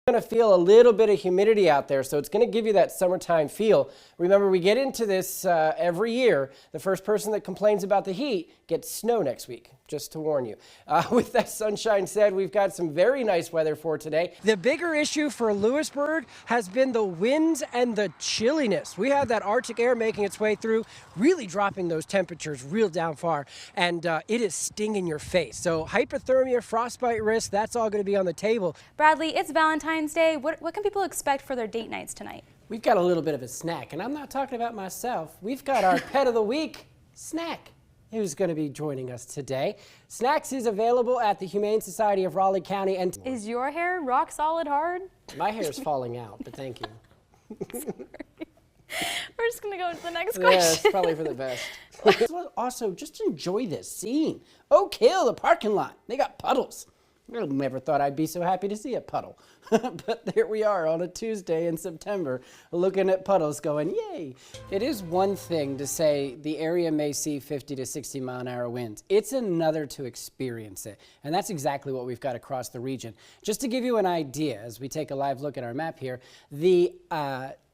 Going to feel a little bit of humidity out there, so it's going to give you that summertime feel. Remember, we get into this every year. The first person that complains about the heat gets snow next week, just to warn you. With that sunshine said, we've got some very nice weather for today. The bigger issue for Lewisburg has been the winds and the chilliness. We have that Arctic air making its way through, really dropping those temperatures real down far, and it is stinging your face. So hypothermia, frostbite risk, that's all going to be on the table. Bradley, it's Valentine's Day. What can people expect for their date nights tonight? We've got a little bit of a snack, and I'm not talking about myself. We've got our pet of the week, Snack, who's going to be joining us today. Snacks is available at the Humane Society of Raleigh County. And is your hair rock solid hard? My hair is falling out, but thank you. We're just going to go to the next question. Yeah, it's probably for the best. Also, just enjoy this scene. Oak Hill, the parking lot. They got puddles. I never thought I'd be so happy to see a puddle. But there we are on a Tuesday in September, looking at puddles going, yay. It is one thing to say the area may see 50 to 60 mile an hour winds. It's another to experience it. And that's exactly what we've got across the region. Just to give you an idea, as we take a live look at our map here, the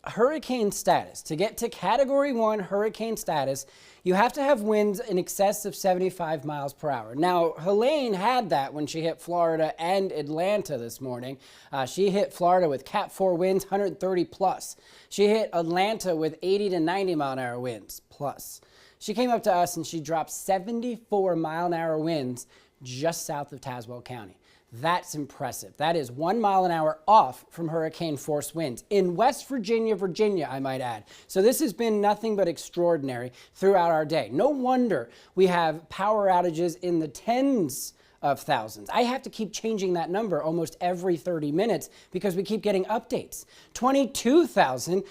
hurricane status. To get to Category 1 hurricane status, you have to have winds in excess of 75 miles per hour. Now, Helene had that when she hit Florida and Atlanta this morning. She hit Florida with Cat 4 winds, 130 plus. She hit Atlanta with 80 to 90 mile an hour winds plus. She came up to us and she dropped 74 mile an hour winds just south of Tazewell County. That's impressive. That is 1 mile an hour off from hurricane force winds in West Virginia, I might add. So this has been nothing but extraordinary throughout our day. No wonder we have power outages in the tens of thousands. I have to keep changing that number almost every 30 minutes because we keep getting updates. 22,000,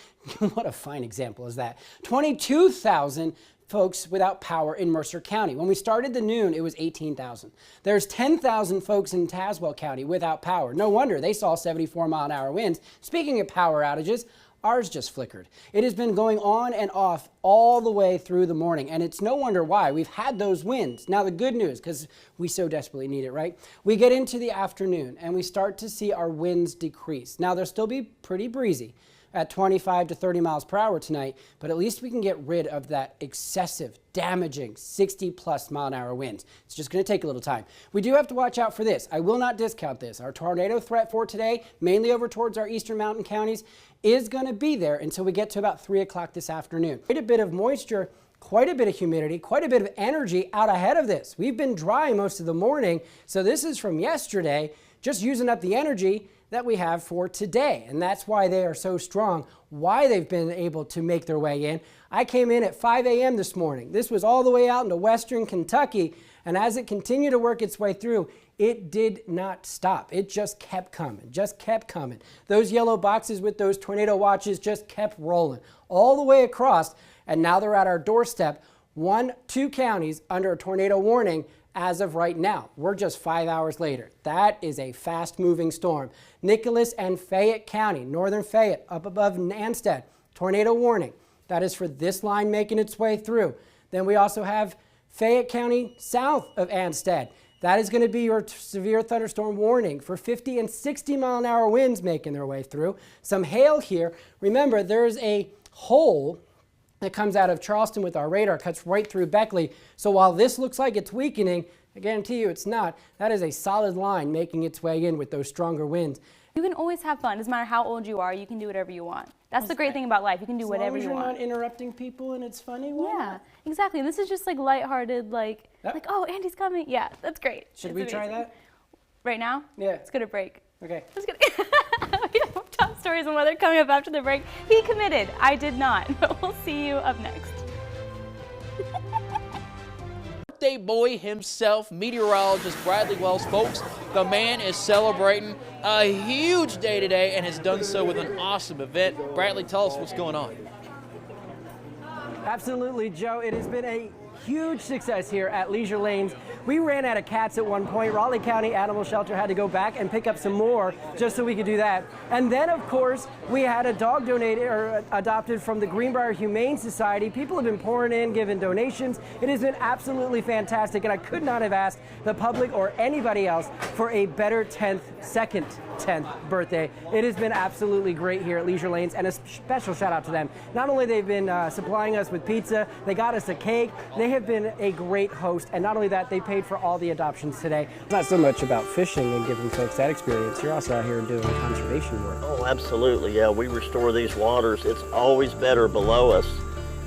what a fine example is that? 22,000 folks without power in Mercer County. When we started the noon, it was 18,000. There's 10,000 folks in Tazewell County without power. No wonder they saw 74 mile an hour winds. Speaking of power outages, ours just flickered. It has been going on and off all the way through the morning, and it's no wonder why. We've had those winds. Now the good news, because we so desperately need it, right? We get into the afternoon and we start to see our winds decrease. Now they'll still be pretty breezy at 25 to 30 miles per hour tonight, but at least we can get rid of that excessive, damaging 60 plus mile an hour winds. It's just going to take a little time. We do have to watch out for this. I will not discount this. Our tornado threat for today, mainly over towards our eastern mountain counties, is going to be there until we get to about 3 o'clock this afternoon. Quite a bit of moisture, quite a bit of humidity, quite a bit of energy out ahead of this. We've been dry most of the morning, so this is from yesterday, just using up the energy that we have for today. And that's why they are so strong, why they've been able to make their way in. I came in at 5 a.m. this morning. This was all the way out into western Kentucky. And as it continued to work its way through, it did not stop. It just kept coming, just kept coming. Those yellow boxes with those tornado watches just kept rolling all the way across. And now they're at our doorstep. 2 counties under a tornado warning as of right now. We're just 5 hours later. That is a fast-moving storm. Nicholas and Fayette County, northern Fayette, up above Anstead, tornado warning. That is for this line making its way through. Then we also have Fayette County south of Anstead. That is going to be your severe thunderstorm warning for 50 and 60 mile an hour winds making their way through. Some hail here. Remember, there's a hole that comes out of Charleston with our radar, cuts right through Beckley. So while this looks like it's weakening, I guarantee you it's not. That is a solid line making its way in with those stronger winds. You can always have fun. Doesn't matter how old you are, you can do whatever you want. That's the great thing about life. You can do whatever you want. As long as you're not interrupting people and it's funny. Yeah, exactly. This is just like lighthearted, like, oh, Andy's coming. Yeah, that's great. Should we try that? Right now? Yeah. It's going to break. Okay. It's gonna we have top stories and weather coming up after the break. He committed. I did not. But we'll see you up next. Birthday boy himself, meteorologist Bradley Wells. Folks, the man is celebrating a huge day today and has done so with an awesome event. Bradley, tell us what's going on. Absolutely, Joe. It has been a huge success here at Leisure Lanes. We ran out of cats at one point. Raleigh County Animal Shelter had to go back and pick up some more just so we could do that. And then, of course, we had a dog donated or adopted from the Greenbrier Humane Society. People have been pouring in, giving donations. It has been absolutely fantastic, and I could not have asked the public or anybody else for a better second 10th birthday. It has been absolutely great here at Leisure Lanes, and a special shout out to them. Not only they've been supplying us with pizza, they got us a cake. They have been a great host, and not only that, they paid for all the adoptions today. Not so much about fishing and giving folks that experience. You're also out here doing conservation work. Oh, absolutely. Yeah, we restore these waters. It's always better below us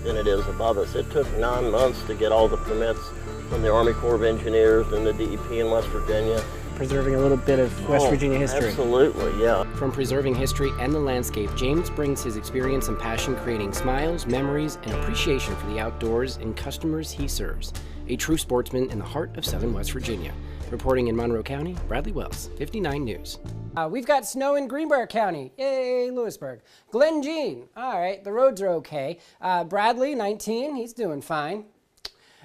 than it is above us. It took 9 months to get all the permits from the Army Corps of Engineers and the DEP in West Virginia. Preserving a little bit of West Virginia history. Absolutely, yeah. From preserving history and the landscape, James brings his experience and passion creating smiles, memories, and appreciation for the outdoors and customers he serves. A true sportsman in the heart of southern West Virginia. Reporting in Monroe County, Bradley Wells, 59 News. We've got snow in Greenbrier County. Yay, Lewisburg. Glen Jean. All right, the roads are okay. Bradley, 19, he's doing fine.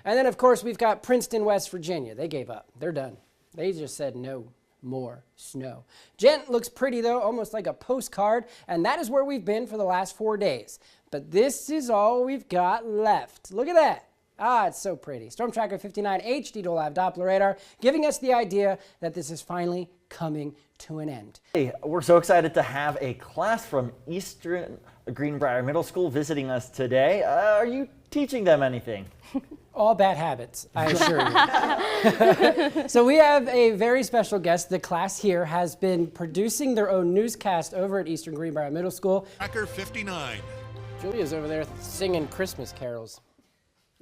And then, of course, we've got Princeton, West Virginia. They gave up. They're done. They just said no more snow. Gent looks pretty, though, almost like a postcard, and that is where we've been for the last 4 days. But this is all we've got left. Look at that. Ah, it's so pretty. Storm Tracker 59 HD Dual Live Doppler radar giving us the idea that this is finally coming to an end. Hey, we're so excited to have a class from Eastern Greenbrier Middle School visiting us today. Are you teaching them anything? All bad habits, I assure you. So we have a very special guest. The class here has been producing their own newscast over at Eastern Greenbrier Middle School. Tracker 59. Julia's over there singing Christmas carols.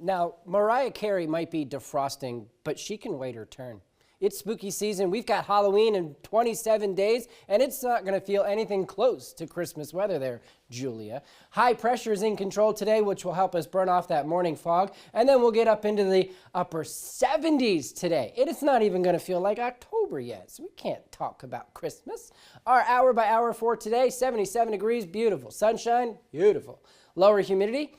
Now, Mariah Carey might be defrosting, but she can wait her turn. It's spooky season. We've got Halloween in 27 days, and it's not going to feel anything close to Christmas weather there, Julia. High pressure is in control today, which will help us burn off that morning fog, and then we'll get up into the upper 70s today. It is not even going to feel like October yet, so we can't talk about Christmas. Our hour by hour for today, 77 degrees, beautiful. Sunshine, beautiful. Lower humidity,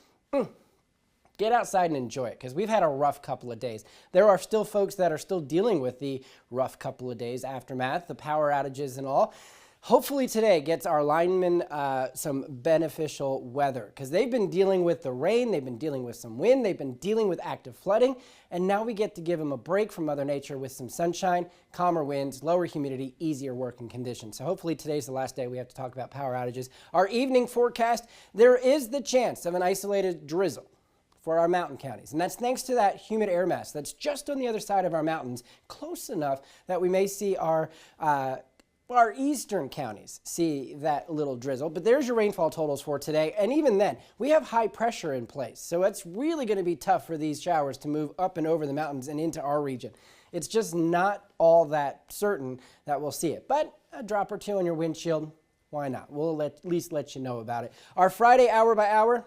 get outside and enjoy it, because we've had a rough couple of days. There are still folks that are still dealing with the rough couple of days aftermath, the power outages and all. Hopefully today gets our linemen some beneficial weather, because they've been dealing with the rain, they've been dealing with some wind, they've been dealing with active flooding, and now we get to give them a break from Mother Nature with some sunshine, calmer winds, lower humidity, easier working conditions. So hopefully today's the last day we have to talk about power outages. Our evening forecast, there is the chance of an isolated drizzle for our mountain counties. And that's thanks to that humid air mass that's just on the other side of our mountains, close enough that we may see our eastern counties see that little drizzle. But there's your rainfall totals for today. And even then, we have high pressure in place. So it's really going to be tough for these showers to move up and over the mountains and into our region. It's just not all that certain that we'll see it. But a drop or two on your windshield, why not? We'll at least let you know about it. Our Friday hour by hour,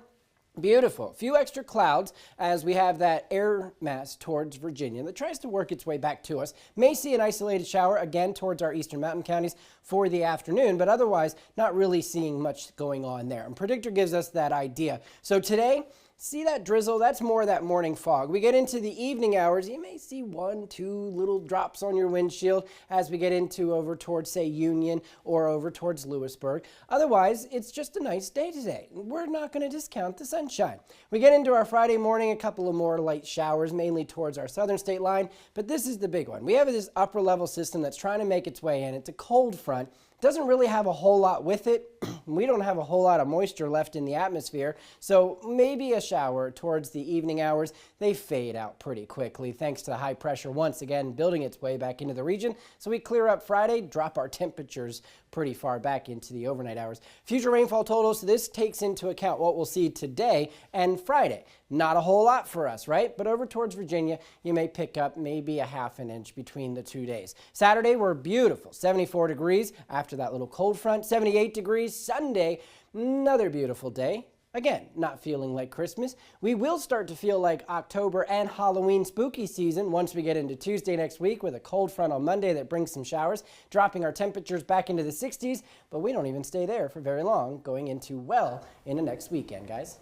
beautiful. A few extra clouds as we have that air mass towards Virginia that tries to work its way back to us. May see an isolated shower again towards our eastern mountain counties for the afternoon, but otherwise not really seeing much going on there. And Predictor gives us that idea. So today, see that drizzle? That's more of that morning fog. We get into the evening hours, you may see 1, 2 little drops on your windshield as we get into over towards, say, Union or over towards Lewisburg. Otherwise, it's just a nice day today. We're not going to discount the sunshine. We get into our Friday morning, a couple of more light showers, mainly towards our southern state line, but this is the big one. We have this upper level system that's trying to make its way in. It's a cold front. Doesn't really have a whole lot with it. We don't have a whole lot of moisture left in the atmosphere, so maybe a shower towards the evening hours. They fade out pretty quickly thanks to the high pressure once again building its way back into the region. So we clear up Friday, drop our temperatures pretty far back into the overnight hours. Future rainfall totals, this takes into account what we'll see today and Friday. Not a whole lot for us, right? But over towards Virginia, you may pick up maybe a ½ an inch between the 2 days. Saturday, we're beautiful, 74 degrees after that little cold front, 78 degrees. Sunday, another beautiful day. Again, not feeling like Christmas. We will start to feel like October and Halloween spooky season once we get into Tuesday next week with a cold front on Monday that brings some showers, dropping our temperatures back into the 60s, but we don't even stay there for very long, going into well into next weekend, guys.